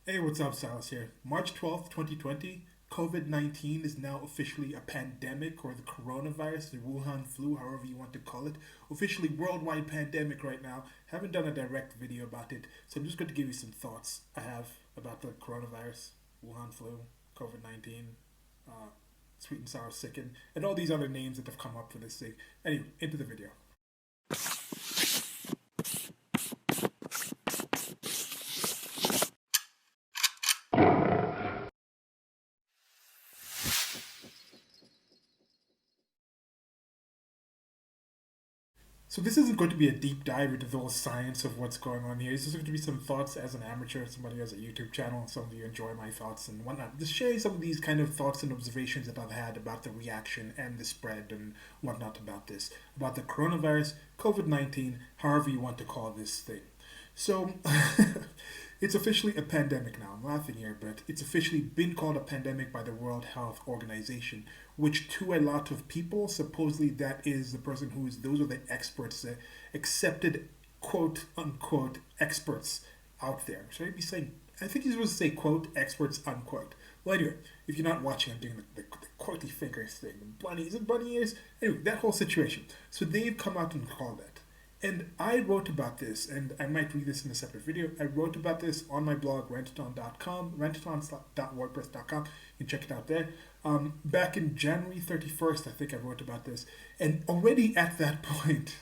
Hey, what's up, Silas here. March 12th, 2020, COVID-19 is now officially a pandemic, or the coronavirus, the Wuhan flu, however you want to call it. Officially worldwide pandemic right now. Haven't done a direct video about it, so I'm just going to give you some thoughts I have about the coronavirus, Wuhan flu, COVID-19, uh, sweet and sour sicken, and all these other names that have come up for this thing. Anyway, into the video. So this isn't going to be a deep dive into the whole science of what's going on here. This is going to be some thoughts as an amateur, somebody who has a YouTube channel, some of you enjoy my thoughts and whatnot. Just sharing some of these kind of thoughts and observations that I've had about the reaction and the spread and whatnot about this, about the coronavirus, COVID-19, however you want to call this thing. So it's officially a pandemic now. I'm laughing here, but it's officially been called a pandemic by the World Health Organization, which to a lot of people, supposedly that is the person who is, those are the experts, the accepted quote unquote experts out there. Should I be saying, I think you're supposed to say quote experts unquote. Well, anyway, if you're not watching, I'm doing the quotey fingers thing. Bunnies and bunny ears. Anyway, that whole situation. So they've come out and called that. And I wrote about this, and I might read this in a separate video. I wrote about this on my blog, rantathon.com, rantathon.wordpress.com. You can check it out there. Back in January 31st, I think I wrote about this. And already at that point,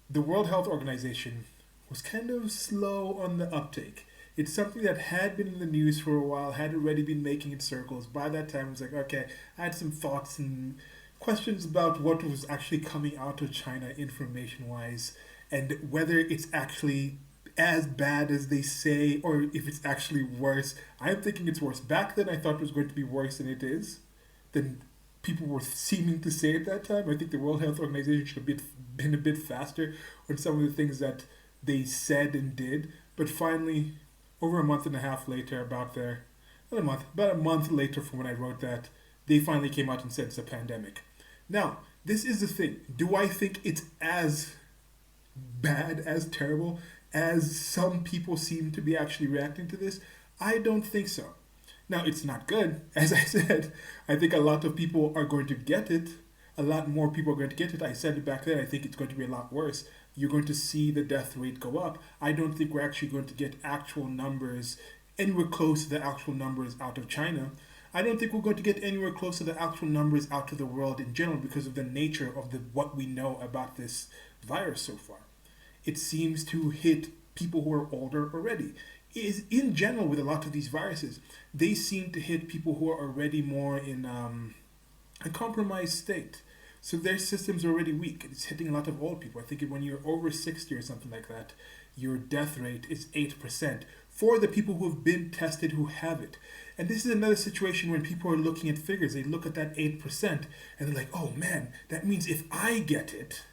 the World Health Organization was kind of slow on the uptake. It's something that had been in the news for a while, had already been making its circles. By that time, I was like, okay, I had some thoughts and questions about what was actually coming out of China information-wise and whether it's actually as bad as they say or if it's actually worse. I'm thinking it's worse. Back then I thought it was going to be worse than it is, than people were seeming to say at that time. I think the World Health Organization should have been a bit faster on some of the things that they said and did. But finally, over a month and a half later, about a month later from when I wrote that, they finally came out and said it's a pandemic. Now, this is the thing. Do I think it's as bad, as terrible, as some people seem to be actually reacting to this? I don't think so. Now, it's not good. As I said, I think a lot of people are going to get it. A lot more people are going to get it. I said it back then. I think it's going to be a lot worse. You're going to see the death rate go up. I don't think we're actually going to get actual numbers anywhere close to the actual numbers out of China. I don't think we're going to get anywhere close to the actual numbers out to the world in general because of the nature of what we know about this virus so far. It seems to hit people who are older already. Is in general with a lot of these viruses, they seem to hit people who are already more in a compromised state. So their system's already weak. It's hitting a lot of old people. I think when you're over 60 or something like that, your death rate is 8% for the people who have been tested who have it. And this is another situation when people are looking at figures. They look at that 8% and they're like, oh man, that means if I get it,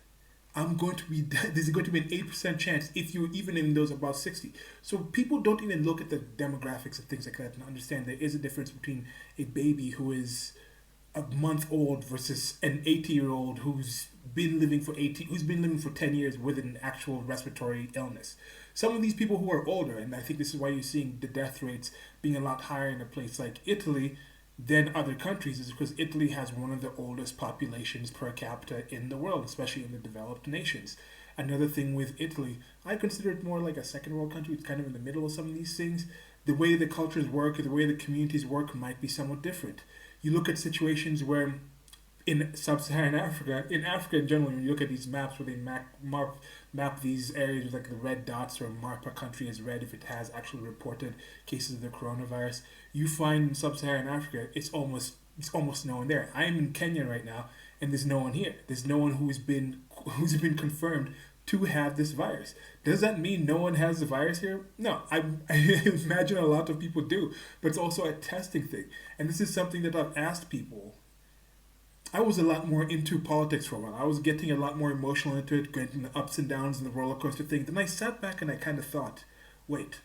there's going to be an 8% chance if you're even in those above 60. So people don't even look at the demographics and things like that and understand there is a difference between a baby who is a month old versus an 80-year-old who's been living for 10 years with an actual respiratory illness. Some of these people who are older, and I think this is why you're seeing the death rates being a lot higher in a place like Italy than other countries, is because Italy has one of the oldest populations per capita in the world, especially in the developed nations. Another thing with Italy, I consider it more like a second world country. It's kind of in the middle of some of these things. The way the cultures work, the way the communities work might be somewhat different. You look at situations where in sub-Saharan Africa, in Africa in general, when you look at these maps where they map these areas with like the red dots or mark a country as red if it has actually reported cases of the coronavirus, you find in sub-Saharan Africa it's almost no one there. I'm in Kenya right now, and there's no one here. There's no one who's been confirmed to have this virus. Does that mean no one has the virus here? No, I imagine a lot of people do, but it's also a testing thing. And this is something that I've asked people. I was a lot more into politics for a while. I was getting a lot more emotional into it, getting the ups and downs and the roller coaster thing. Then I sat back and I kind of thought, wait,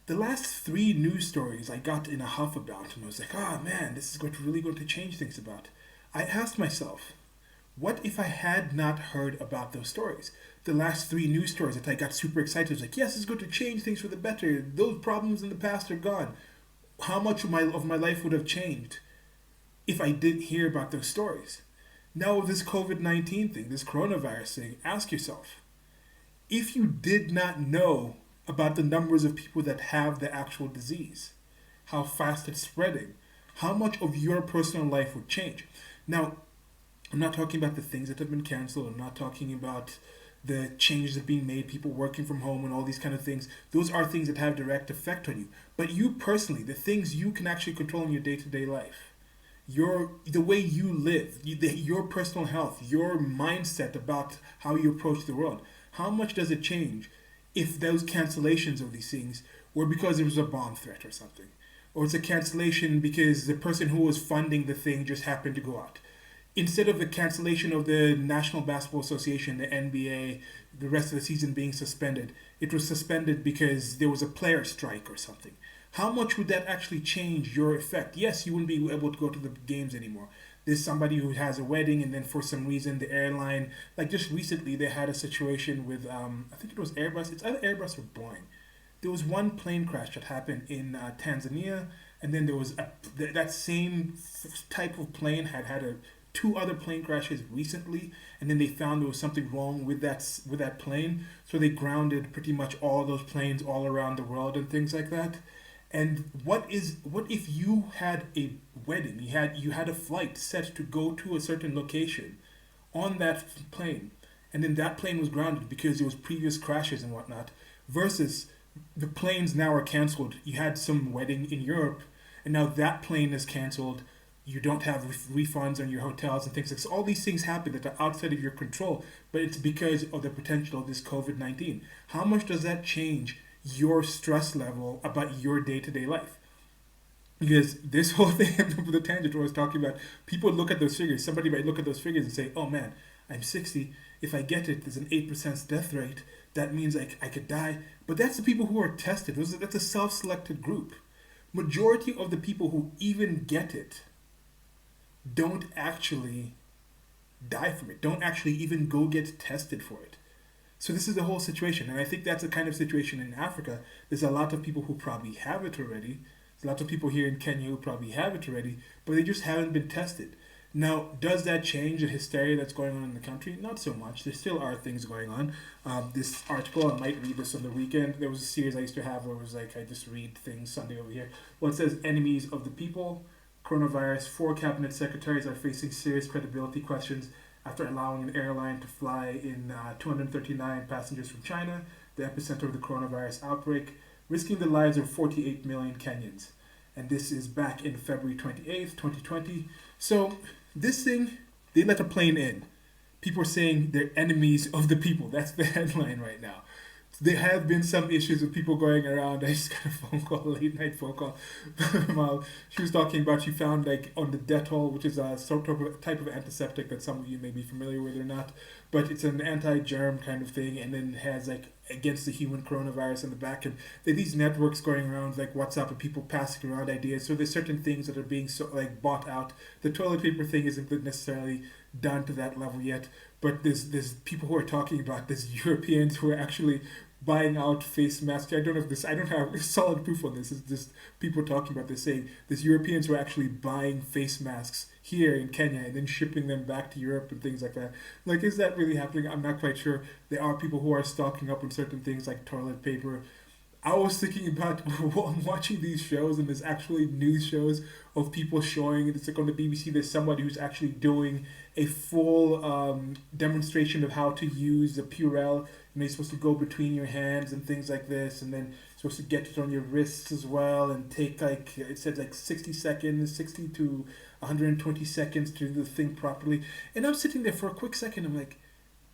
the last 3 news stories I got in a huff about, and I was like, man, this is really going to change things about. I asked myself, What if I had not heard about those stories? The last three news stories that I got super excited, I was like, yes, it's going to change things for the better. Those problems in the past are gone. How much of my life would have changed if I didn't hear about those stories? Now with this COVID-19 thing, this coronavirus thing, ask yourself, if you did not know about the numbers of people that have the actual disease, how fast it's spreading, how much of your personal life would change? Now, I'm not talking about the things that have been canceled. I'm not talking about the changes that are being made, people working from home and all these kind of things. Those are things that have direct effect on you. But you personally, the things you can actually control in your day-to-day life, the way you live, your personal health, your mindset about how you approach the world. How much does it change if those cancellations of these things were because there was a bomb threat or something? Or it's a cancellation because the person who was funding the thing just happened to go out. Instead of the cancellation of the National Basketball Association, the NBA, the rest of the season being suspended, it was suspended because there was a player strike or something. How much would that actually change your effect? Yes, you wouldn't be able to go to the games anymore. There's somebody who has a wedding, and then for some reason the airline, like just recently, they had a situation with I think it was Airbus. It's either Airbus or Boeing. There was one plane crash that happened in Tanzania, and then there was that same type of plane had two other plane crashes recently, and then they found there was something wrong with that plane, so they grounded pretty much all those planes all around the world and things like that. And what if you had a wedding, you had a flight set to go to a certain location on that plane, and then that plane was grounded because there was previous crashes and whatnot, versus the planes now are canceled. You had some wedding in Europe, and now that plane is canceled. You don't have refunds on your hotels and things like so. All these things happen that are outside of your control, but it's because of the potential of this COVID-19. How much does that change your stress level about your day-to-day life? Because this whole thing with the tangent where I was talking about, people look at those figures. Somebody might look at those figures and say, oh man, I'm 60. If I get it, there's an 8% death rate. That means I could die. But that's the people who are tested. That's a self-selected group. Majority of the people who even get it don't actually die from it, don't actually even go get tested for it. So this is the whole situation, and I think that's the kind of situation in Africa. There's a lot of people who probably have it already. There's a lot of people here in Kenya who probably have it already, but they just haven't been tested. Now, does that change the hysteria that's going on in the country? Not so much. There still are things going on. This article, I might read this on the weekend. There was a series I used to have where it was like I just read things Sunday over here. Well, it says enemies of the people. Coronavirus, 4 cabinet secretaries are facing serious credibility questions after allowing an airline to fly in 239 passengers from China, the epicenter of the coronavirus outbreak, risking the lives of 48 million Kenyans. And this is back in February 28th, 2020. So this thing, they let a plane in. People are saying they're enemies of the people. That's the headline right now. There have been some issues with people going around. I just got a phone call, a late night phone call. She was talking about she found like on the Dettol, which is a sort of type of antiseptic that some of you may be familiar with or not, but it's an anti-germ kind of thing, and then it has like against the human coronavirus in the back, and there are these networks going around like WhatsApp and people passing around ideas. So there's certain things that are being bought out. The toilet paper thing isn't necessarily done to that level yet, but there's people who are talking about this Europeans who are actually buying out face masks. I don't have solid proof on this. It's just people talking about this, saying there's Europeans who are actually buying face masks here in Kenya and then shipping them back to Europe and things like that. Like, is that really happening? I'm not quite sure. There are people who are stocking up on certain things like toilet paper. I was thinking about watching these shows, and there's actually news shows of people showing, it's like on the BBC, there's somebody who's actually doing a full demonstration of how to use the Purell. And you're supposed to go between your hands and things like this, and then you're supposed to get it on your wrists as well, and take like, it said like 60 seconds, 60 to 120 seconds to do the thing properly. And I'm sitting there for a quick second, I'm like,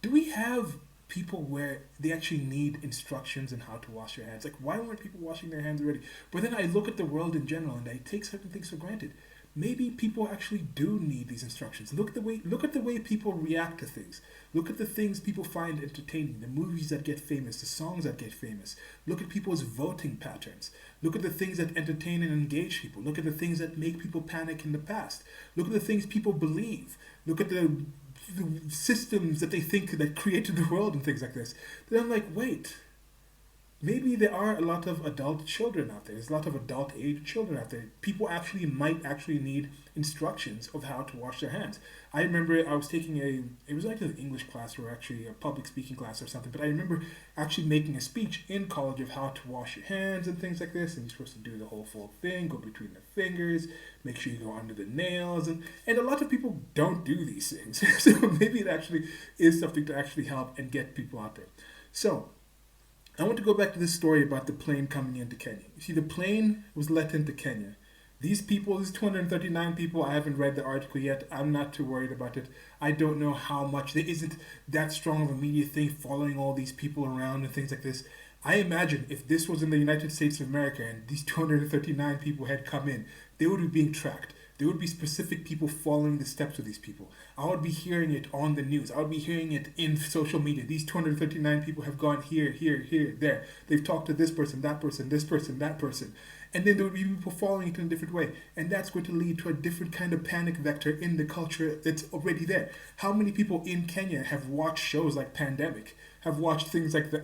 do we have people where they actually need instructions on how to wash your hands? Like, why aren't people washing their hands already? But then I look at the world in general and I take certain things for granted. Maybe people actually do need these instructions. Look at the way people react to things. Look at the things people find entertaining, the movies that get famous, the songs that get famous. Look at people's voting patterns. Look at the things that entertain and engage people. Look at the things that make people panic in the past. Look at the things people believe. Look at the the systems that they think that created the world and things like this. Then I'm like, wait, maybe there are a lot of adult children out there. There's a lot of adult age children out there. People actually might actually need instructions of how to wash their hands. I remember I was taking it was like an English class or actually a public speaking class or something, but I remember actually making a speech in college of how to wash your hands and things like this. And you're supposed to do the whole full thing, go between the fingers, make sure you go under the nails. And a lot of people don't do these things. So maybe it actually is something to actually help and get people out there. So, I want to go back to this story about the plane coming into Kenya. You see, the plane was let into Kenya. These people, these 239 people, I haven't read the article yet. I'm not too worried about it. I don't know how much. There isn't that strong of a media thing following all these people around and things like this. I imagine if this was in the United States of America and these 239 people had come in, they would be being tracked. There would be specific people following the steps of these people. I would be hearing it on the news. I would be hearing it in social media. These 239 people have gone here, here, here, there. They've talked to this person, that person, this person, that person. And then there would be people following it in a different way. And that's going to lead to a different kind of panic vector in the culture that's already there. How many people in Kenya have watched shows like Pandemic? Have watched things like the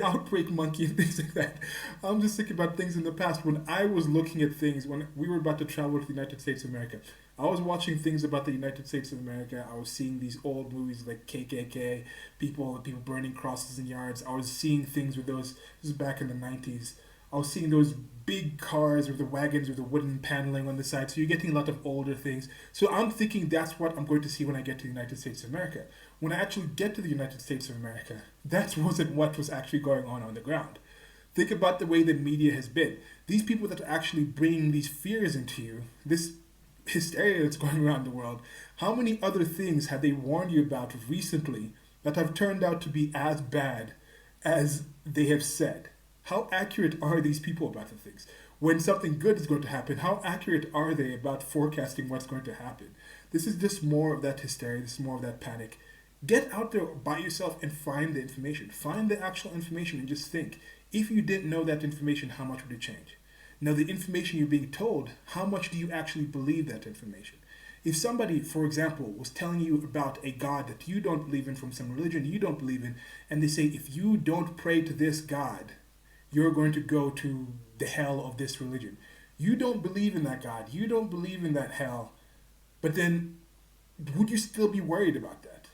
Outbreak Monkey and things like that. I'm just thinking about things in the past when I was looking at things when we were about to travel to the United States of America. I was watching things about the United States of America. I was seeing these old movies like KKK, people burning crosses in yards. I was seeing things with those. This is back in the 90s. I was seeing those big cars or the wagons with the wooden paneling on the side. So you're getting a lot of older things. So I'm thinking that's what I'm going to see when I get to the United States of America. When I actually get to the United States of America, that wasn't what was actually going on the ground. Think about the way the media has been. These people that are actually bringing these fears into you, this hysteria that's going around the world, how many other things have they warned you about recently that have turned out to be as bad as they have said? How accurate are these people about the things? When something good is going to happen, how accurate are they about forecasting what's going to happen? This is just more of that hysteria, this is more of that panic. Get out there by yourself and find the information. Find the actual information and just think, if you didn't know that information, how much would it change? Now, the information you're being told, how much do you actually believe that information? If somebody, for example, was telling you about a God that you don't believe in from some religion you don't believe in, and they say, if you don't pray to this God, you're going to go to the hell of this religion. You don't believe in that God. You don't believe in that hell. But then, would you still be worried about that?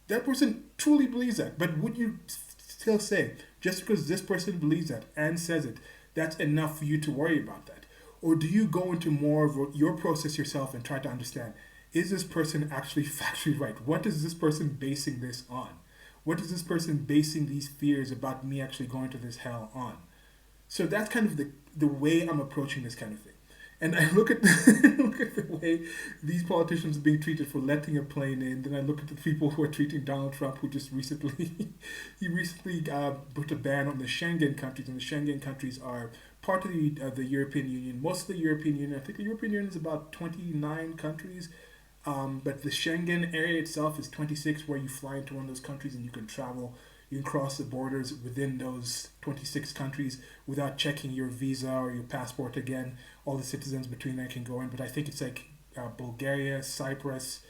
That person truly believes that. But would you still say, just because this person believes that and says it, that's enough for you to worry about that? Or do you go into more of your process yourself and try to understand, is this person actually factually right? What is this person basing this on? What is this person basing these fears about me actually going to this hell on? So that's kind of the way I'm approaching this kind of thing. And I look at look at the way these politicians are being treated for letting a plane in. Then I look at the people who are treating Donald Trump, who just recently put a ban on the Schengen countries, and the Schengen countries are part of the European Union. Most of the European Union, I think the European Union is about 29 countries. But the Schengen area itself is 26, where you fly into one of those countries and you can travel. You can cross the borders within those 26 countries without checking your visa or your passport again. All the citizens between there can go in. But I think it's like Bulgaria, Cyprus,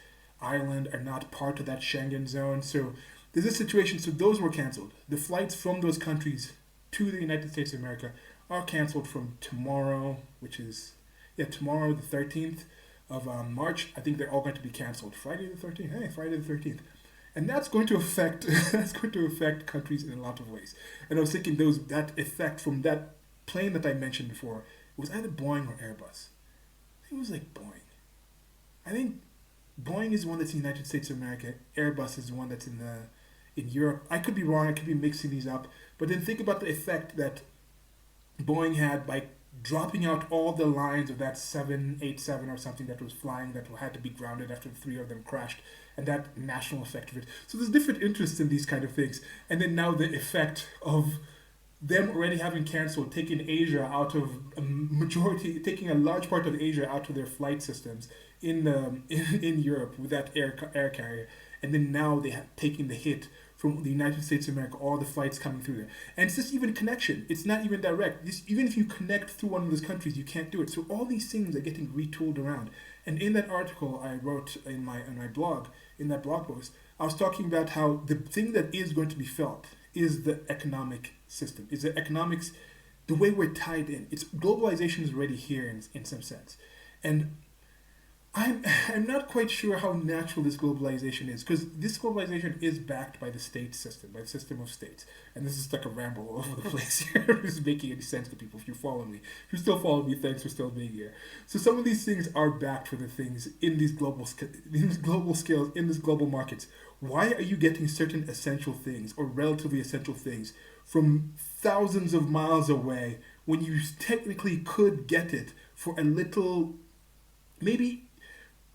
Ireland are not part of that Schengen zone. So there's a situation. So those were canceled. The flights from those countries to the United States of America are canceled from tomorrow, which is, tomorrow the 13th of March. I think they're all going to be canceled. Friday the 13th. Hey, Friday the 13th. And that's going to affect countries in a lot of ways. And I was thinking that effect from that plane that I mentioned before, it was either Boeing or Airbus. I think it was like Boeing. I think Boeing is the one that's in the United States of America. Airbus is the one that's in Europe. I could be wrong. I could be mixing these up. But then think about the effect that Boeing had by dropping out all the lines of that 787 or something that was flying that had to be grounded after the three of them crashed, and that national effect of it. So there's different interests in these kind of things. And then now the effect of them already having canceled, taking Asia out of taking a large part of Asia out of their flight systems in Europe with that air carrier. And then now they have taken the hit from the United States of America, all the flights coming through there. And it's just even connection. It's not even direct. Even if you connect through one of those countries, you can't do it. So all these things are getting retooled around. And in that article I wrote in my blog, in that blog post, I was talking about how the thing that is going to be felt is the economic system, is the economics, the way we're tied in. It's globalization is already here in some sense. And I'm not quite sure how natural this globalization is, because this globalization is backed by the state system, by the system of states. And this is like a ramble all over the place here. This is making any sense to people if you follow me. If you still follow me, thanks for still being here. So some of these things are backed for the things in these global scales, in these global markets. Why are you getting certain essential things or relatively essential things from thousands of miles away when you technically could get it for a little, maybe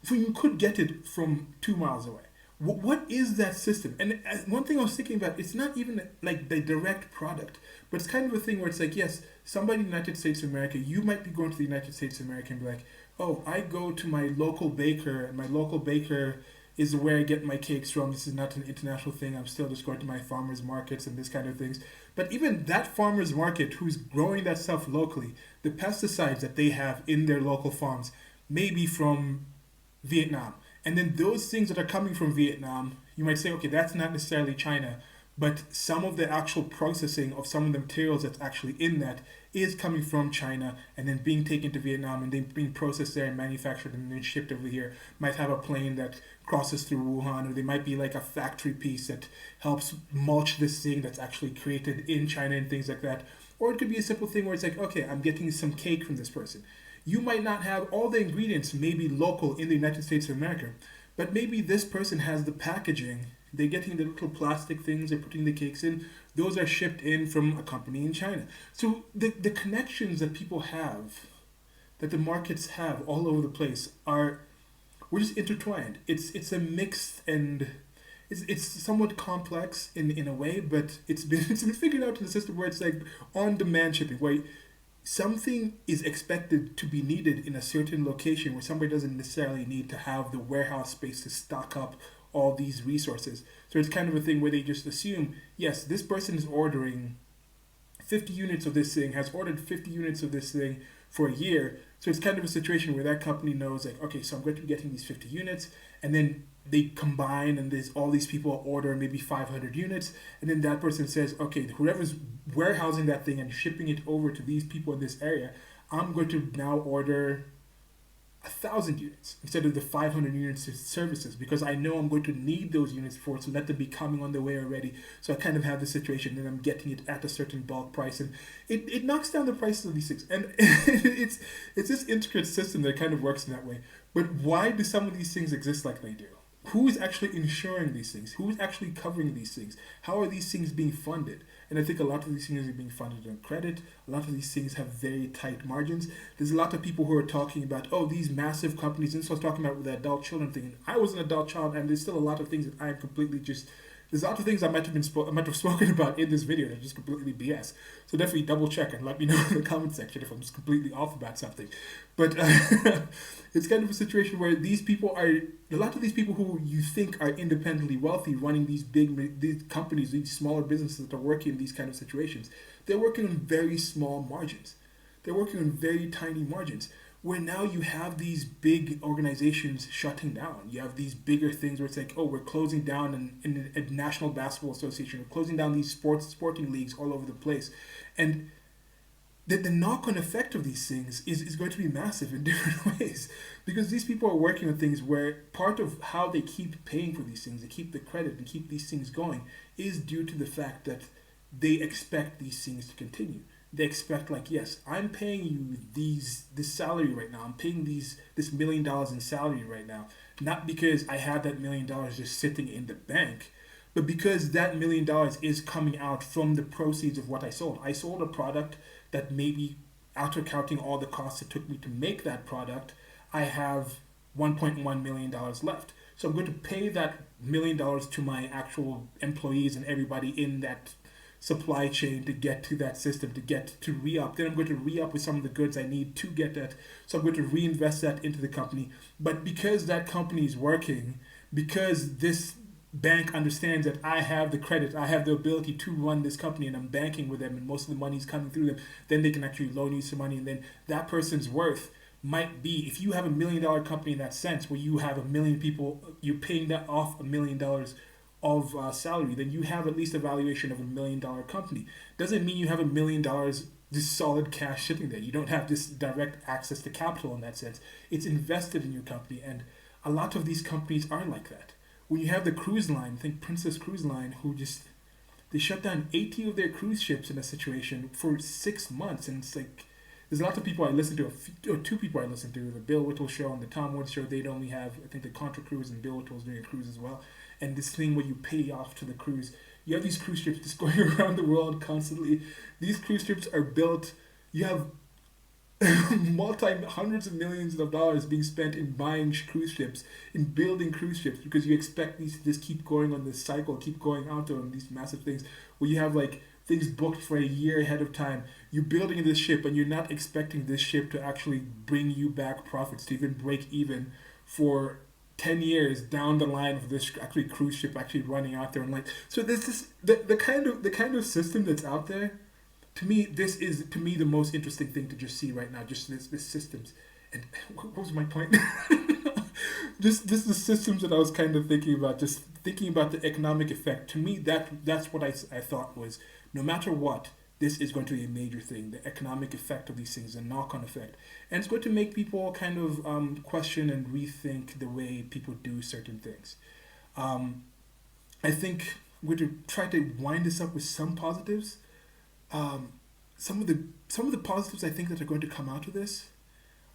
so you could get it from 2 miles away? What is that system? And one thing I was thinking about, it's not even like the direct product, but it's kind of a thing where it's like, yes, somebody in the United States of America, you might be going to the United States of America and be like, oh, I go to my local baker, and my local baker is where I get my cakes from. This is not an international thing. I'm still just going to my farmers markets and this kind of things. But even that farmers market who's growing that stuff locally, the pesticides that they have in their local farms may be from Vietnam. And then those things that are coming from Vietnam, you might say, okay, that's not necessarily China, but some of the actual processing of some of the materials that's actually in that is coming from China and then being taken to Vietnam and then being processed there and manufactured and then shipped over here. Might have a plane that crosses through Wuhan, or they might be like a factory piece that helps mulch this thing that's actually created in China and things like that. Or it could be a simple thing where it's like, okay, I'm getting some cake from this person. You might not have all the ingredients maybe local in the United States of America, but maybe this person has the packaging. They're getting the little plastic things, they're putting the cakes in. Those are shipped in from a company in China. So the connections that people have, that the markets have all over the place we're just intertwined. It's a mixed and it's somewhat complex in a way, but it's been figured out in the system where it's like on-demand shipping, where something is expected to be needed in a certain location where somebody doesn't necessarily need to have the warehouse space to stock up all these resources. So it's kind of a thing where they just assume, yes, this person is ordering 50 units of this thing, has ordered 50 units of this thing for a year. So it's kind of a situation where that company knows, like, okay, so I'm going to be getting these 50 units, and then they combine and there's all these people order maybe 500 units, and then that person says, okay, whoever's warehousing that thing and shipping it over to these people in this area, I'm going to now order 1,000 units instead of the 500 units of services, because I know I'm going to need those units for, so let them be coming on their way already. So I kind of have the situation and I'm getting it at a certain bulk price, and it knocks down the prices of these things. And it's this intricate system that kind of works in that way. But why do some of these things exist like they do? Who is actually insuring these things? Who is actually covering these things? How are these things being funded? And I think a lot of these things are being funded on credit. A lot of these things have very tight margins. There's a lot of people who are talking about, oh, these massive companies. And so I was talking about with the adult children thing. And I was an adult child, and there's still a lot of things that I am completely just... There's a lot of things I might have spoken about in this video that are just completely BS. So definitely double check and let me know in the comment section if I'm just completely off about something. But it's kind of a situation where these people who you think are independently wealthy, running these companies, these smaller businesses that are working in these kind of situations, they're working on very small margins. They're working on very tiny margins. Where now you have these big organizations shutting down. You have these bigger things where it's like, oh, we're closing down in a National Basketball Association. We're closing down these sporting leagues all over the place. And the knock-on effect of these things is going to be massive in different ways. Because these people are working on things where part of how they keep paying for these things, they keep the credit, they keep these things going, is due to the fact that they expect these things to continue. They expect, like, yes, I'm paying you this salary right now. I'm paying this $1 million in salary right now. Not because I have that $1 million just sitting in the bank, but because that $1 million is coming out from the proceeds of what I sold. I sold a product that maybe, after counting all the costs it took me to make that product, I have $1.1 million left. So I'm going to pay that $1 million to my actual employees and everybody in that supply chain to get to that system, to get to re-up. Then I'm going to re-up with some of the goods I need to get that. So I'm going to reinvest that into the company. But because that company is working, because this bank understands that I have the credit, I have the ability to run this company, and I'm banking with them, and most of the money is coming through them, then they can actually loan you some money, and then that person's worth might be, if you have $1 million company in that sense, where you have a million people, you're paying that off $1 million of salary, then you have at least a valuation of $1 million company. Doesn't mean you have $1 million this solid cash sitting there. You don't have this direct access to capital in that sense. It's invested in your company, and a lot of these companies are like that. When you have the cruise line, think Princess Cruise Line, who just they shut down 80 of their cruise ships in a situation for 6 months, and it's like there's a lot of people I listen to, or two people I listen to, the Bill Whittle show and the Tom Woods show. They'd only have, I think, the Contra Cruise, and Bill Whittle's doing a cruise as well. And this thing where you pay off to the cruise, you have these cruise ships just going around the world constantly. These cruise ships are built. You have hundreds of millions of dollars being spent in buying cruise ships, in building cruise ships, because you expect these to just keep going on this cycle, keep going out on these massive things where you have like things booked for a year ahead of time. You're building this ship, and you're not expecting this ship to actually bring you back profits, to even break even for 10 years down the line of this actually cruise ship actually running out there. And like, so there's this the kind of system that's out there. To me, this is the most interesting thing to just see right now. Just this systems, and what was my point? just the systems that I was kind of thinking about. Just thinking about the economic effect. To me, that's what I thought was, no matter what, this is going to be a major thing. The economic effect of these things, the knock-on effect, and it's going to make people kind of question and rethink the way people do certain things. I think we're going to try to wind this up with some positives. Some of the positives I think that are going to come out of this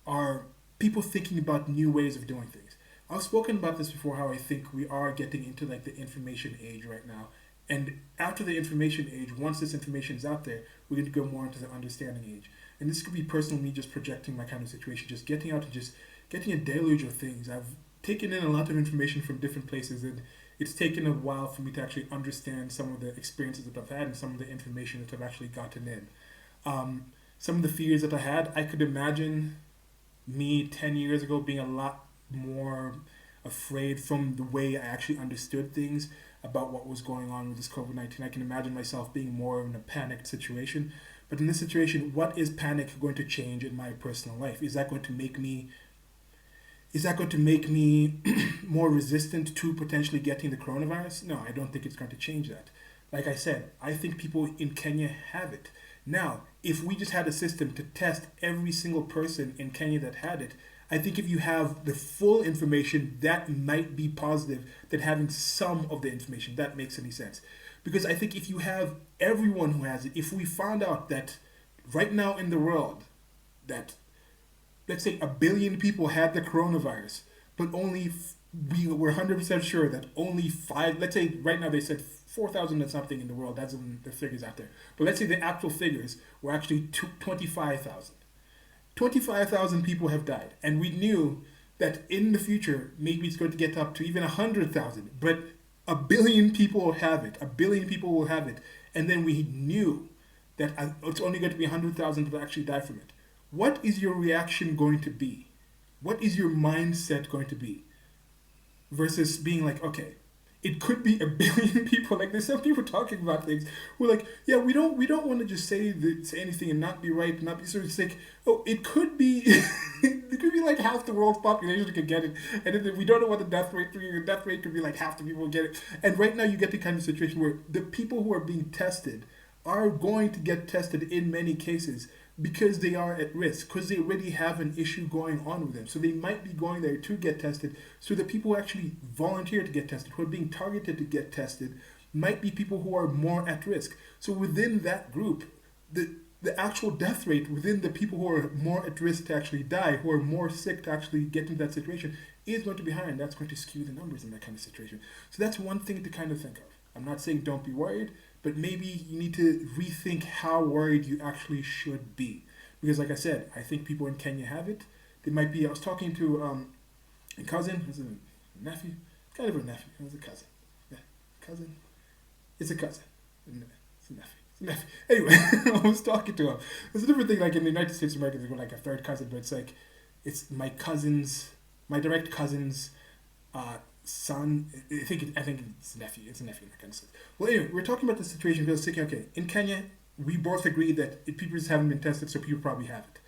are people thinking about new ways of doing things. I've spoken about this before, how I think we are getting into like the information age right now. And after the information age, once this information is out there, we're going to go more into the understanding age. And this could be personal me just projecting my kind of situation, just getting out and just getting a deluge of things. I've taken in a lot of information from different places, and it's taken a while for me to actually understand some of the experiences that I've had and some of the information that I've actually gotten in. Some of the fears that I had, I could imagine me 10 years ago being a lot more afraid from the way I actually understood things about what was going on with this COVID-19. I can imagine myself being more in a panicked situation. But in this situation, what is panic going to change in my personal life? Is that going to make me more resistant to potentially getting the coronavirus? No, I don't think it's going to change that. Like I said, I think people in Kenya have it. Now, if we just had a system to test every single person in Kenya that had it, I think if you have the full information, that might be positive than having some of the information. That makes any sense. Because I think if you have everyone who has it, if we found out that right now in the world, that let's say 1 billion people had the coronavirus, but we were 100% sure that only let's say right now they said 4,000 and something in the world, that's in the figures out there. But let's say the actual figures were actually 25,000. 25,000 people have died. And we knew that in the future, maybe it's going to get up to even 100,000. But 1 billion people will have it. 1 billion people will have it. And then we knew that it's only going to be 100,000 that actually die from it. What is your reaction going to be? What is your mindset going to be? Versus being like, okay, it could be 1 billion people. Like there's some people talking about things who are like, yeah, we don't want to just say anything and not be right, not be, so it's like, oh, it could be it could be like half the world's population could get it, and then we don't know what the death rate could be, like half the people get it. And right now you get the kind of situation where the people who are being tested are going to get tested in many cases because they are at risk, because they already have an issue going on with them. So they might be going there to get tested. So the people who actually volunteer to get tested, who are being targeted to get tested, might be people who are more at risk. So within that group, the actual death rate within the people who are more at risk to actually die, who are more sick to actually get into that situation, is going to be higher, and that's going to skew the numbers in that kind of situation. So that's one thing to kind of think of. I'm not saying don't be worried, but maybe you need to rethink how worried you actually should be. Because like I said, I think people in Kenya have it. They might be, I was talking to a cousin, is it a nephew? Kind of a nephew, it was a cousin. Yeah, cousin? It's a cousin. It's a nephew. It's a nephew. Anyway, I was talking to him. It's a different thing, like in the United States of America, they go like a third cousin, but it's like, it's my direct cousin's son. I think it's nephew. It's a nephew in that kind of sense. Well, anyway, we're talking about the situation because thinking, okay, in Kenya, we both agree that if people just haven't been tested, so people probably have it,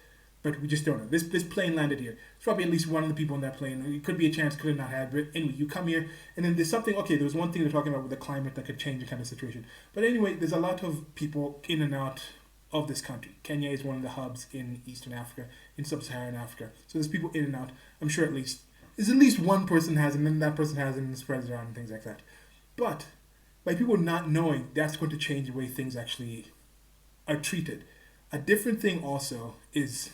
but we just don't know. This plane landed here. It's probably at least one of the people on that plane. It could be a chance, could have not had. But anyway, you come here, and then there's something. Okay, there was one thing they're talking about with the climate that could change the kind of situation. But anyway, there's a lot of people in and out of this country. Kenya is one of the hubs in Eastern Africa, in Sub-Saharan Africa. So there's people in and out. I'm sure at least one person has it, and then that person has it and spreads around and things like that. But by people not knowing, that's going to change the way things actually are treated. A different thing also is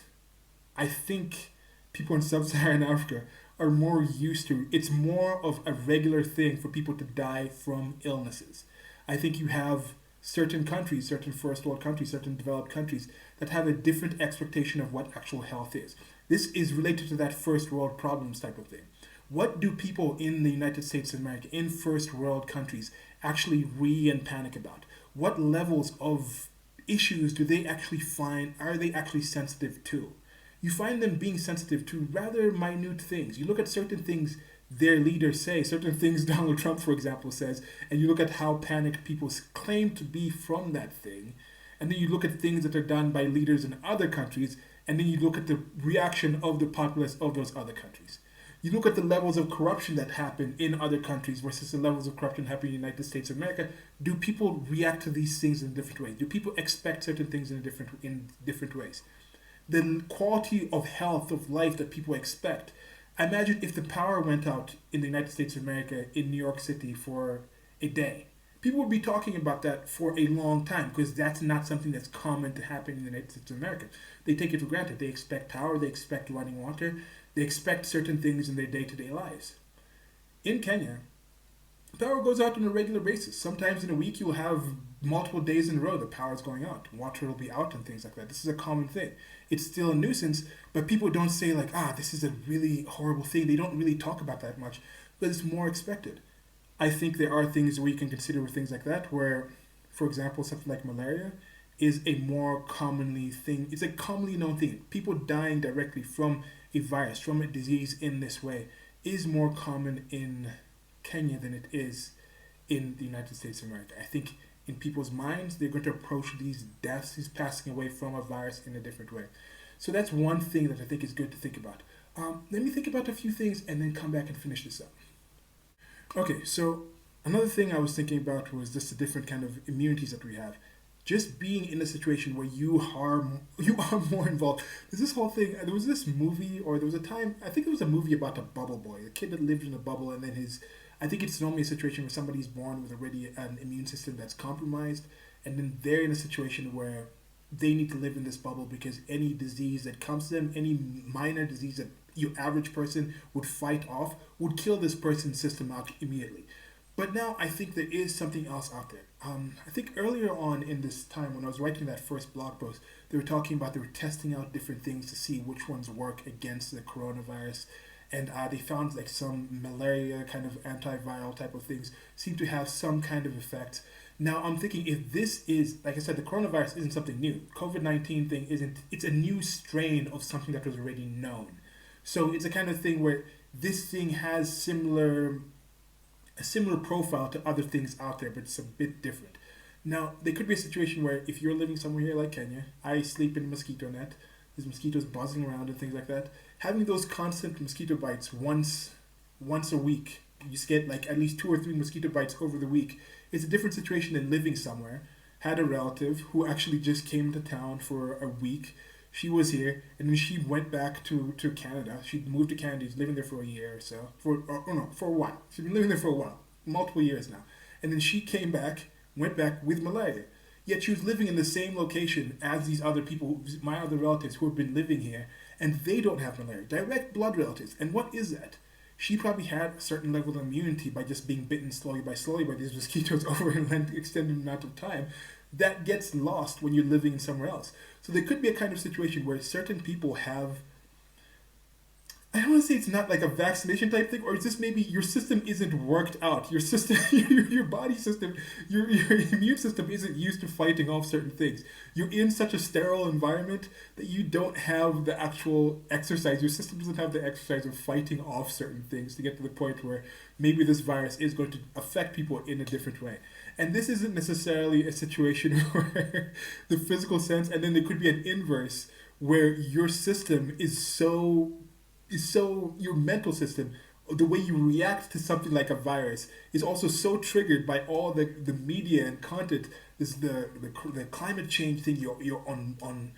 I think people in sub-Saharan Africa are more used to it's more of a regular thing for people to die from illnesses. I think you have certain countries, certain first world countries, certain developed countries that have a different expectation of what actual health is. This is related to that first world problems type of thing. What do people in the United States of America, in first world countries, actually read and panic about? What levels of issues do they actually find, are they actually sensitive to? You find them being sensitive to rather minute things. You look at certain things their leaders say, certain things Donald Trump, for example, says, and you look at how panicked people claim to be from that thing, and then you look at things that are done by leaders in other countries, and then you look at the reaction of the populace of those other countries. You look at the levels of corruption that happen in other countries versus the levels of corruption happening in the United States of America. Do people react to these things in different ways? Do people expect certain things in different ways? The quality of health of life that people expect. Imagine if the power went out in the United States of America in New York City for a day. People would be talking about that for a long time because that's not something that's common to happen in the United States of America. They take it for granted. They expect power, they expect running water, they expect certain things in their day-to-day lives. In Kenya, power goes out on a regular basis. Sometimes in a week you'll have multiple days in a row the power's going out. Water will be out and things like that. This is a common thing. It's still a nuisance, but people don't say like, this is a really horrible thing. They don't really talk about that much, but it's more expected. I think there are things where you can consider with things like that where, for example, something like malaria is a more commonly thing. It's a commonly known thing. People dying directly from a virus, from a disease in this way is more common in Kenya than it is in the United States of America. I think in people's minds, they're going to approach these deaths, these passing away from a virus in a different way. So that's one thing that I think is good to think about. Let me think about a few things and then come back and finish this up. Okay, so another thing I was thinking about was just the different kind of immunities that we have. Just being in a situation where you are more involved. There's this whole thing. There was this movie, or there was a time. I think there was a movie about a bubble boy, a kid that lived in a bubble, and then I think it's normally a situation where somebody's born with already an immune system that's compromised, and then they're in a situation where they need to live in this bubble because any disease that comes to them, any minor disease that your average person would fight off, would kill this person's system out immediately. But now I think there is something else out there. I think earlier on in this time when I was writing that first blog post, they were talking about they were testing out different things to see which ones work against the coronavirus. And they found like some malaria kind of antiviral type of things seem to have some kind of effect. Now I'm thinking if this is, like I said, the coronavirus isn't something new. COVID-19 thing isn't, it's a new strain of something that was already known. So it's a kind of thing where this thing has a similar profile to other things out there, but it's a bit different. Now, there could be a situation where if you're living somewhere here like Kenya, I sleep in a mosquito net, there's mosquitoes buzzing around and things like that. Having those constant mosquito bites once a week, you just get like at least 2 or 3 mosquito bites over the week. It's a different situation than living somewhere. Had a relative who actually just came to town for a week. She was here, and then she went back to Canada. She moved to Canada. She's living there for a year or so. For a while. She's been living there for a while, multiple years now. And then she came back, went back with malaria. Yet she was living in the same location as these other people, my other relatives who have been living here, and they don't have malaria. Direct blood relatives. And what is that? She probably had a certain level of immunity by just being bitten slowly by these mosquitoes over an extended amount of time. That gets lost when you're living somewhere else. So there could be a kind of situation where certain people have I don't want to say it's not like a vaccination type thing, or it's just maybe your system isn't worked out. Your system, your body system, your immune system isn't used to fighting off certain things. You're in such a sterile environment that you don't have the actual exercise. Your system doesn't have the exercise of fighting off certain things to get to the point where maybe this virus is going to affect people in a different way. And this isn't necessarily a situation where the physical sense, and then there could be an inverse where your system is so your mental system, the way you react to something like a virus is also so triggered by all the media and content. This the climate change thing you're on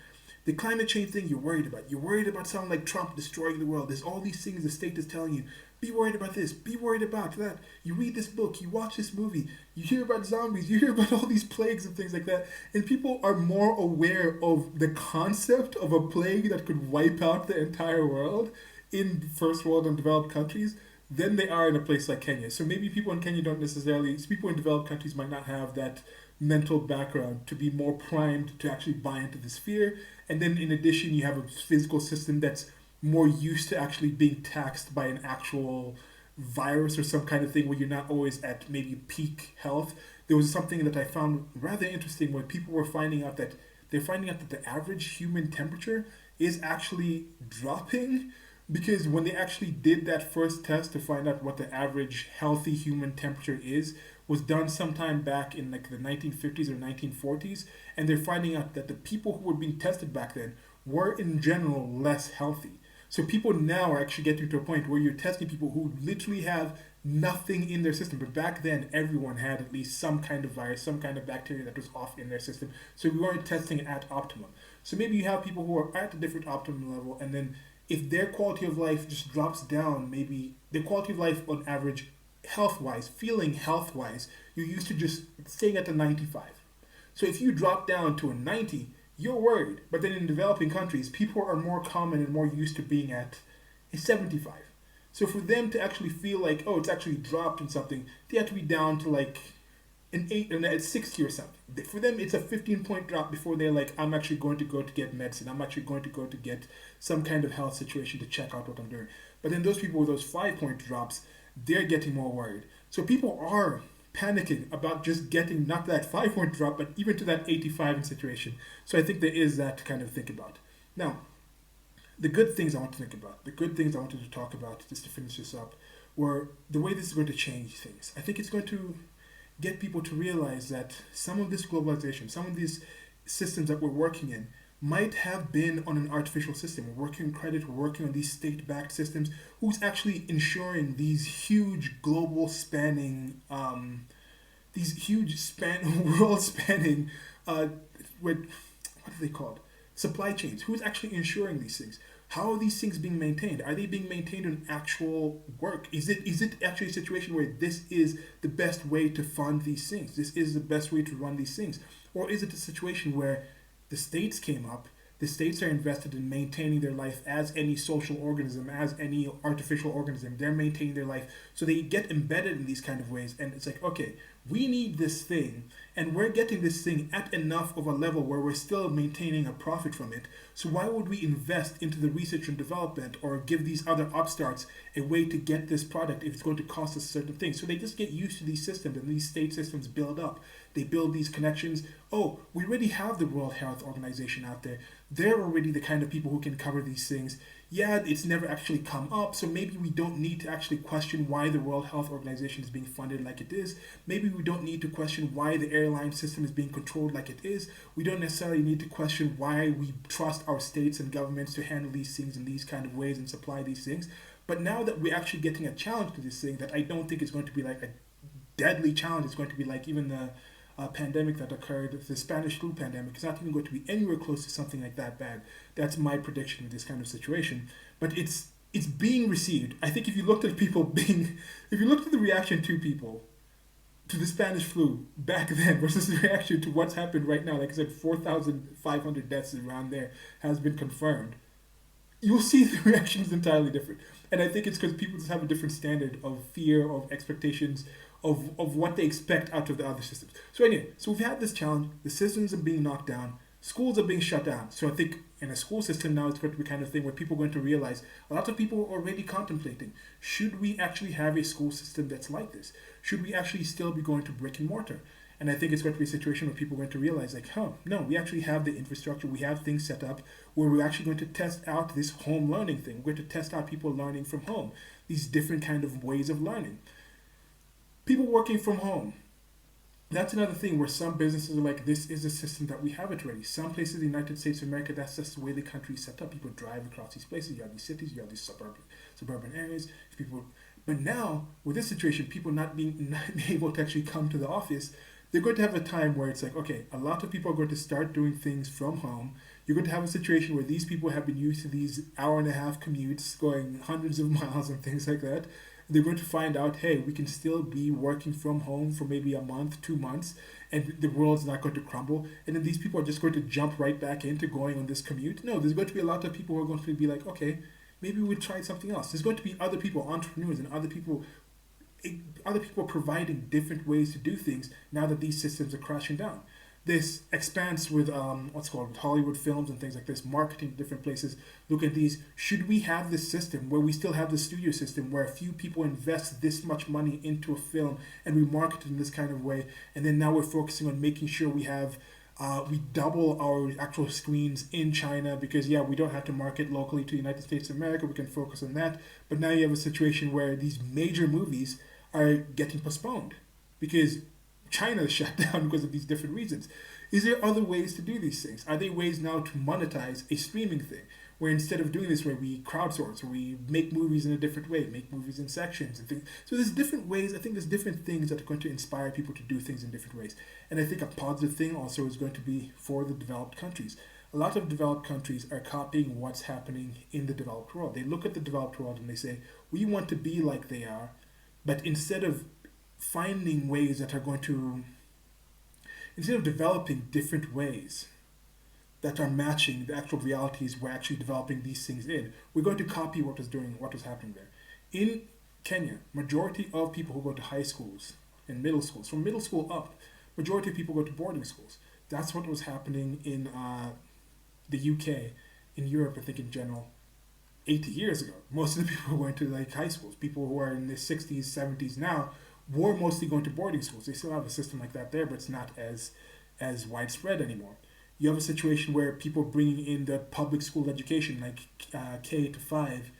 the climate change thing you're worried about. You're worried about someone like Trump destroying the world. There's all these things the state is telling you. Be worried about this. Be worried about that. You read this book. You watch this movie. You hear about zombies. You hear about all these plagues and things like that. And people are more aware of the concept of a plague that could wipe out the entire world in first world and developed countries than they are in a place like Kenya. So maybe people in Kenya don't necessarily, people in developed countries might not have that mental background to be more primed to actually buy into this fear. And then in addition, you have a physical system that's more used to actually being taxed by an actual virus or some kind of thing where you're not always at maybe peak health. There was something that I found rather interesting when people were finding out that they're finding out that the average human temperature is actually dropping, because when they actually did that first test to find out what the average healthy human temperature is, was done sometime back in like the 1950s or 1940s, and they're finding out that the people who were being tested back then were in general less healthy. So people now are actually getting to a point where you're testing people who literally have nothing in their system. But back then, everyone had at least some kind of virus, some kind of bacteria that was off in their system. So we weren't testing it at optimum. So maybe you have people who are at a different optimum level, and then if their quality of life just drops down, maybe their quality of life on average, health wise, feeling health wise, you're used to just staying at the 95. So if you drop down to a 90, you're worried. But then in developing countries, people are more common and more used to being at a 75. So for them to actually feel like, oh, it's actually dropped in something, they have to be down to like an 8 and at 60 or something. For them, it's a 15-point drop before they're like, I'm actually going to go to get medicine. I'm actually going to go to get some kind of health situation to check out what I'm doing. But then those people with those 5-point drops, they're getting more worried. So people are panicking about just getting not that 5-point drop, but even to that 85 situation. So I think there is that to kind of think about. Now, the good things I want to think about, the good things I wanted to talk about, just to finish this up, were the way this is going to change things. I think it's going to get people to realize that some of this globalization, some of these systems that we're working in, might have been on an artificial system. We're working on credit, we're working on these state-backed systems. Who's actually ensuring these huge global spanning, world spanning, what are they called? Supply chains. Who's actually ensuring these things? How are these things being maintained? Are they being maintained on actual work? Is it actually a situation where this is the best way to fund these things? This is the best way to run these things? Or is it a situation where the states came up, the states are invested in maintaining their life as any social organism, as any artificial organism. They're maintaining their life. So they get embedded in these kind of ways. And it's like, okay, we need this thing, and we're getting this thing at enough of a level where we're still maintaining a profit from it. So why would we invest into the research and development or give these other upstarts a way to get this product if it's going to cost us certain things? So they just get used to these systems, and these state systems build up. They build these connections. Oh, we already have the World Health Organization out there. They're already the kind of people who can cover these things. Yeah, it's never actually come up, so maybe we don't need to actually question why the World Health Organization is being funded like it is. Maybe we don't need to question why the airline system is being controlled like it is. We don't necessarily need to question why we trust our states and governments to handle these things in these kind of ways and supply these things. But now that we're actually getting a challenge to this thing that I don't think is going to be like a deadly challenge, it's going to be like even the pandemic that occurred, the Spanish flu pandemic, it's not even going to be anywhere close to something like that bad. That's my prediction of this kind of situation. But it's being received. I think if you looked at if you looked at the reaction to people to the Spanish flu back then versus the reaction to what's happened right now, like I said, 4,500 deaths around there has been confirmed. You'll see the reaction is entirely different. And I think it's because people just have a different standard of fear, of expectations, of what they expect out of the other systems. So anyway, so we've had this challenge, the systems are being knocked down, schools are being shut down. So I think in a school system now, it's going to be kind of thing where people are going to realize a lot of people are already contemplating, should we actually have a school system that's like this? Should we actually still be going to brick and mortar? And I think it's going to be a situation where people are going to realize, like, no, we actually have the infrastructure, we have things set up where we're actually going to test out this home learning thing. We're going to test out people learning from home, these different kind of ways of learning. People working from home, that's another thing where some businesses are like, this is a system that we have it already. Some places in the United States of America, that's just the way the country is set up. People drive across these places. You have these cities, you have these suburban areas. People, but now with this situation, people not being able to actually come to the office, they're going to have a time where it's like, okay, a lot of people are going to start doing things from home. You're going to have a situation where these people have been used to these hour and a half commutes, going hundreds of miles and things like that. They're going to find out, hey, we can still be working from home for maybe a month, 2 months, and the world's not going to crumble. And then these people are just going to jump right back into going on this commute. No, there's going to be a lot of people who are going to be like, okay, maybe we'll try something else. There's going to be other people, entrepreneurs, and other people providing different ways to do things now that these systems are crashing down. This expands with with Hollywood films and things like this, marketing to different places. Look at these. Should we have this system where we still have the studio system where a few people invest this much money into a film and we market it in this kind of way, and then now we're focusing on making sure we double our actual screens in China because we don't have to market locally to the United States of America. We can focus on that. But now you have a situation where these major movies are getting postponed because China is shut down because of these different reasons. Is there other ways to do these things? Are there ways now to monetize a streaming thing where instead of doing this where we crowdsource or we make movies in a different way, make movies in sections and things. So there's different ways. I think there's different things that are going to inspire people to do things in different ways. And I think a positive thing also is going to be for the developed countries. A lot of developed countries are copying what's happening in the developed world. They look at the developed world and they say, we want to be like they are, but instead of finding ways that are going to, instead of developing different ways that are matching the actual realities we're actually developing these things in, we're going to copy what was happening there. In Kenya, majority of people who go to high schools and middle schools, from middle school up, majority of people go to boarding schools. That's what was happening in the UK, in Europe, I think in general, 80 years ago. Most of the people who went to like high schools, people who are in the 60s, 70s now, were mostly going to boarding schools. They still have a system like that there, but it's not as widespread anymore. You have a situation where people bringing in the public school education, like K to 5,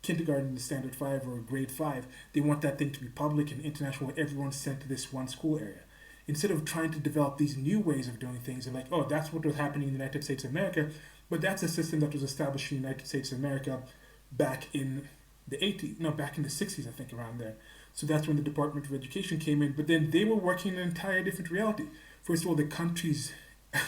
kindergarten to standard 5 or grade 5. They want that thing to be public and international, where everyone's sent to this one school area. Instead of trying to develop these new ways of doing things, they're like, oh, that's what was happening in the United States of America, but that's a system that was established in the United States of America back in the 60s, I think, around there. So that's when the Department of Education came in. But then they were working in an entire different reality. First of all, the countries,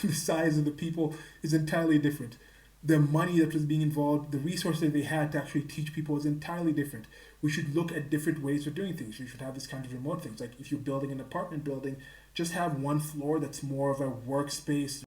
the size of the people is entirely different. The money that was being involved, the resources they had to actually teach people is entirely different. We should look at different ways of doing things. We should have this kind of remote things. Like if you're building an apartment building, just have one floor that's more of a workspace.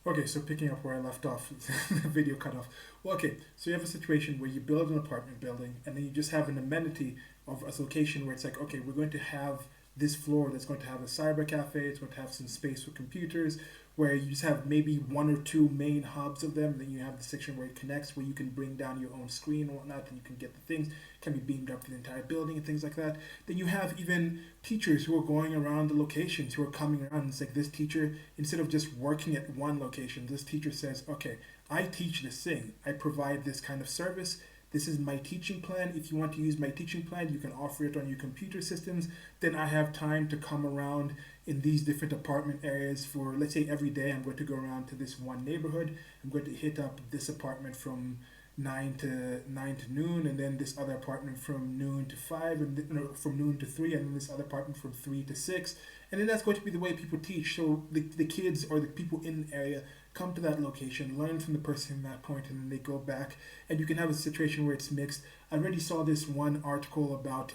Okay, so picking up where I left off, the video cut off. Well, okay, so you have a situation where you build an apartment building and then you just have an amenity of a location where it's like, okay, we're going to have this floor that's going to have a cyber cafe, it's going to have some space for computers, where you just have maybe one or two main hubs of them. Then you have the section where it connects, where you can bring down your own screen and whatnot, and you can get the things, can be beamed up to the entire building and things like that. Then you have even teachers who are going around the locations, who are coming around. It's like this teacher, instead of just working at one location, this teacher says, okay, I teach this thing. I provide this kind of service. This is my teaching plan. If you want to use my teaching plan, you can offer it on your computer systems. Then I have time to come around in these different apartment areas for, let's say every day I'm going to go around to this one neighborhood. I'm going to hit up this apartment from 9 to noon, and then this other apartment from noon to 5, and from noon to 3, and then this other apartment from 3 to 6. And then that's going to be the way people teach. So the kids or the people in the area come to that location, learn from the person in that point, and then they go back. And you can have a situation where it's mixed. I already saw this one article about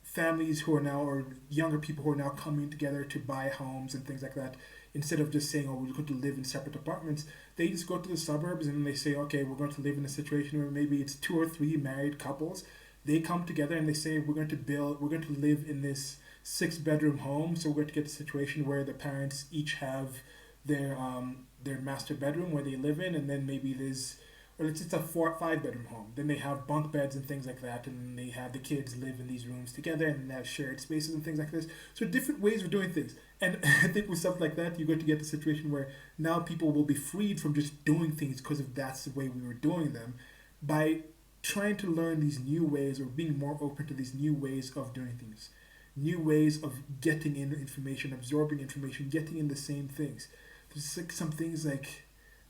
families who are now, or younger people who are now coming together to buy homes and things like that. Instead of just saying, oh, we're going to live in separate apartments, they just go to the suburbs and then they say, okay, we're going to live in a situation where maybe it's 2 or 3 married couples. They come together and they say, we're going to live in this 6-bedroom home. So we're going to get a situation where the parents each have their master bedroom where they live in, and then maybe there's, or it's a 4 or 5 bedroom home. Then they have bunk beds and things like that, and they have the kids live in these rooms together, and they have shared spaces and things like this. So different ways of doing things, and I think with stuff like that, you're going to get the situation where now people will be freed from just doing things because of that's the way we were doing them, by trying to learn these new ways or being more open to these new ways of doing things, new ways of getting in information, absorbing information, getting in the same things. There's like some things like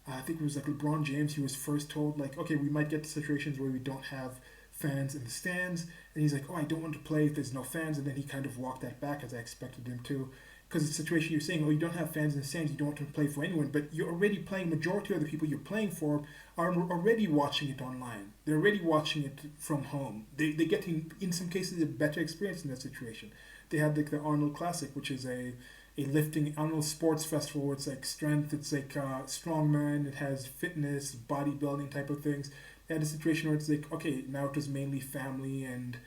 I think it was like LeBron James. He was first told like, okay, we might get to situations where we don't have fans in the stands, and he's like, oh, I don't want to play if there's no fans, and then he kind of walked that back as I expected him to. Because the situation you're saying, oh, you don't have fans in the stands, you don't want to play for anyone, but you're already playing. Majority of the people you're playing for are already watching it online. They're already watching it from home. They get in some cases a better experience in that situation. They had like the Arnold Classic, which is a lifting Arnold sports festival where it's like strength, it's like strongman, it has fitness, bodybuilding type of things. They had a situation where it's like, okay, now it was mainly family and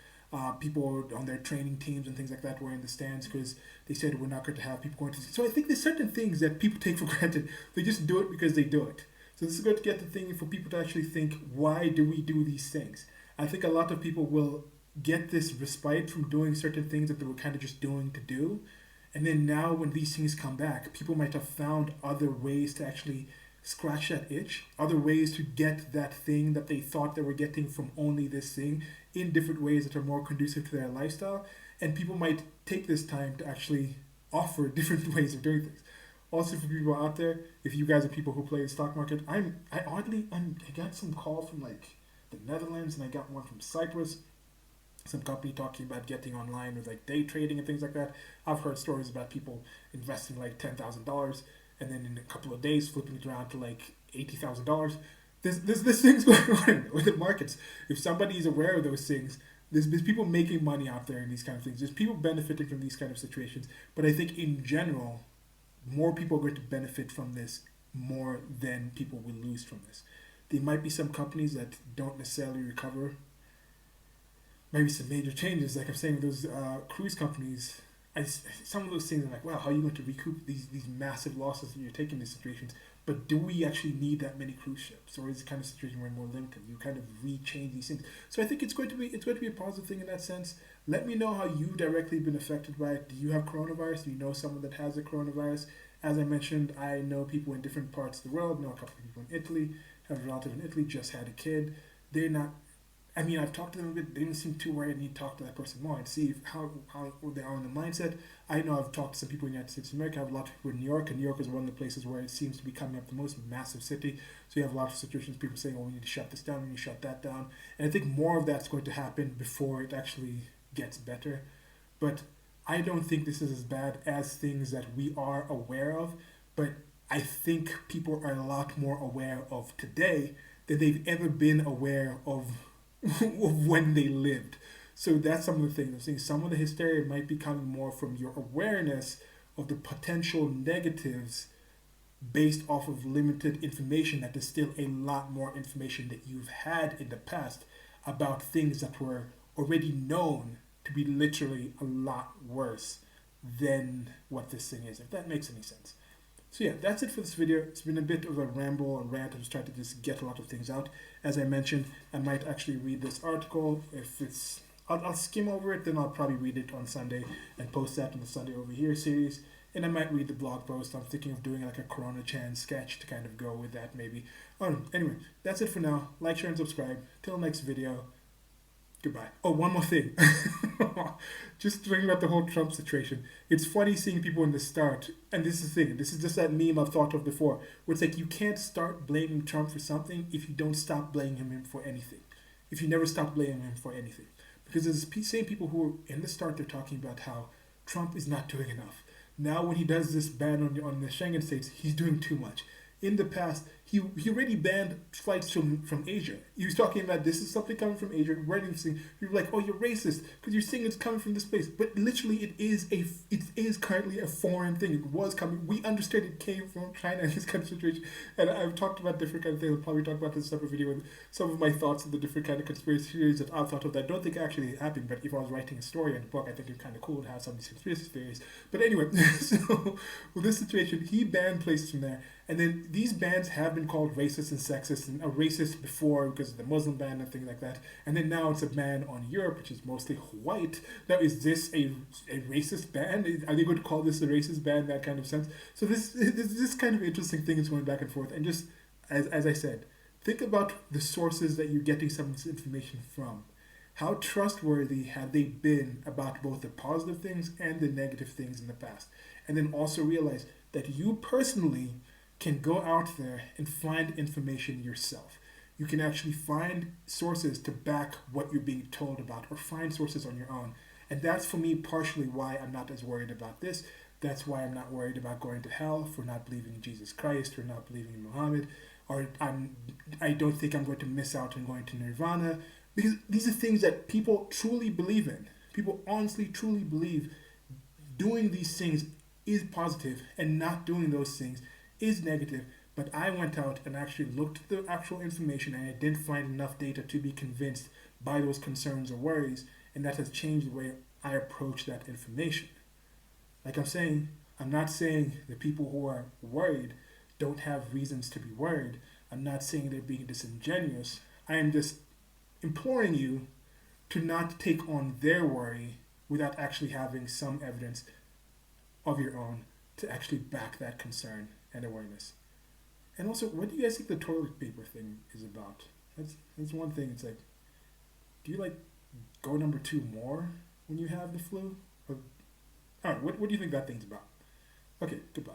people on their training teams and things like that were in the stands because they said we're not going to have people going to. So I think there's certain things that people take for granted. They just do it because they do it. So this is going to get the thing for people to actually think, why do we do these things? I think a lot of people will get this respite from doing certain things that they were kind of just doing to do. And then now when these things come back, people might have found other ways to actually scratch that itch, other ways to get that thing that they thought they were getting from only this thing in different ways that are more conducive to their lifestyle. And people might take this time to actually offer different ways of doing things. Also, for people out there, if you guys are people who play the stock market, I got some call from like the Netherlands, and I got one from Cyprus, some company talking about getting online with like day trading and things like that. I've heard stories about people investing like $10,000 and then in a couple of days flipping it around to like $80,000. There's things going on with the markets. If somebody is aware of those things, there's people making money out there in these kind of things. There's people benefiting from these kind of situations. But I think in general, more people are going to benefit from this more than people will lose from this. There might be some companies that don't necessarily recover. Maybe some major changes, like I'm saying with those cruise companies. Some of those things are like, wow, how are you going to recoup these massive losses that you're taking in these situations? But do we actually need that many cruise ships, or is it kind of situation where we're more limited? You kind of rechange these things. So I think it's going to be a positive thing in that sense. Let me know how you directly been affected by it. Do you have coronavirus? Do you know someone that has the coronavirus? As I mentioned, I know people in different parts of the world. Know a couple of people in Italy. Have a relative in Italy. Just had a kid. They're not. I mean, I've talked to them a bit. They didn't seem too worried. I need to talk to that person more and see how they are in the mindset. I know I've talked to some people in the United States of America. I have a lot of people in New York, and New York is one of the places where it seems to be coming up the most, massive city. So you have a lot of situations, people saying, oh, we need to shut this down, we need to shut that down. And I think more of that's going to happen before it actually gets better. But I don't think this is as bad as things that we are aware of. But I think people are a lot more aware of today than they've ever been aware of when they lived. So that's some of the things I'm saying. Some of the hysteria might be coming more from your awareness of the potential negatives based off of limited information, that there's still a lot more information that you've had in the past about things that were already known to be literally a lot worse than what this thing is, if that makes any sense. So yeah, that's it for this video. It's been a bit of a ramble or rant. I just tried to just get a lot of things out. As I mentioned, I might actually read this article. If it's, I'll skim over it, then I'll probably read it on Sunday and post that in the Sunday Over Here series. And I might read the blog post. I'm thinking of doing like a Corona Chan sketch to kind of go with that maybe. Anyway, that's it for now. Like, share, and subscribe. Till next video. Goodbye. Oh, one more thing. Just thinking about the whole Trump situation. It's funny seeing people in the start, and this is the thing, this is just that meme I've thought of before, where it's like you can't start blaming Trump for something if you don't stop blaming him for anything. If you never stop blaming him for anything. Because there's the same people who are in the start, they're talking about how Trump is not doing enough. Now when he does this ban on the Schengen states, he's doing too much. In the past, he already banned flights from Asia. He was talking about this is something coming from Asia. Where do you think you're like, oh, you're racist because you're saying it's coming from this place, but literally it is currently a foreign thing. It was coming. We understood it came from China in this kind of situation, and I've talked about different kind of things. I'll probably talk about this separate video with some of my thoughts on the different kind of conspiracy theories that I've thought of that I don't think actually happened. But if I was writing a story and a book, I think it'd be kind of cool to have some of these conspiracy theories. But anyway, so with this situation, he banned places from there. And then these bans have been called racist and sexist and a racist before because of the Muslim ban and things like that. And then now it's a ban on Europe, which is mostly white. Now, is this a racist ban? Are they going to call this a racist ban, that kind of sense? So this kind of interesting thing is going back and forth. And just, as I said, think about the sources that you're getting some of this information from. How trustworthy have they been about both the positive things and the negative things in the past? And then also realize that you personally can go out there and find information yourself. You can actually find sources to back what you're being told about or find sources on your own. And that's for me partially why I'm not as worried about this. That's why I'm not worried about going to hell for not believing in Jesus Christ or not believing in Muhammad. Or I don't think I'm going to miss out on going to Nirvana. Because these are things that people truly believe in. People honestly, truly believe doing these things is positive and not doing those things is negative, but I went out and actually looked at the actual information and I didn't find enough data to be convinced by those concerns or worries, and that has changed the way I approach that information. Like I'm saying, I'm not saying the people who are worried don't have reasons to be worried. I'm not saying they're being disingenuous. I am just imploring you to not take on their worry without actually having some evidence of your own to actually back that concern and awareness. And also, what do you guys think the toilet paper thing is about? That's one thing. It's like, do you like go number 2 more when you have the flu? Or, all right, what do you think that thing's about? Okay, goodbye.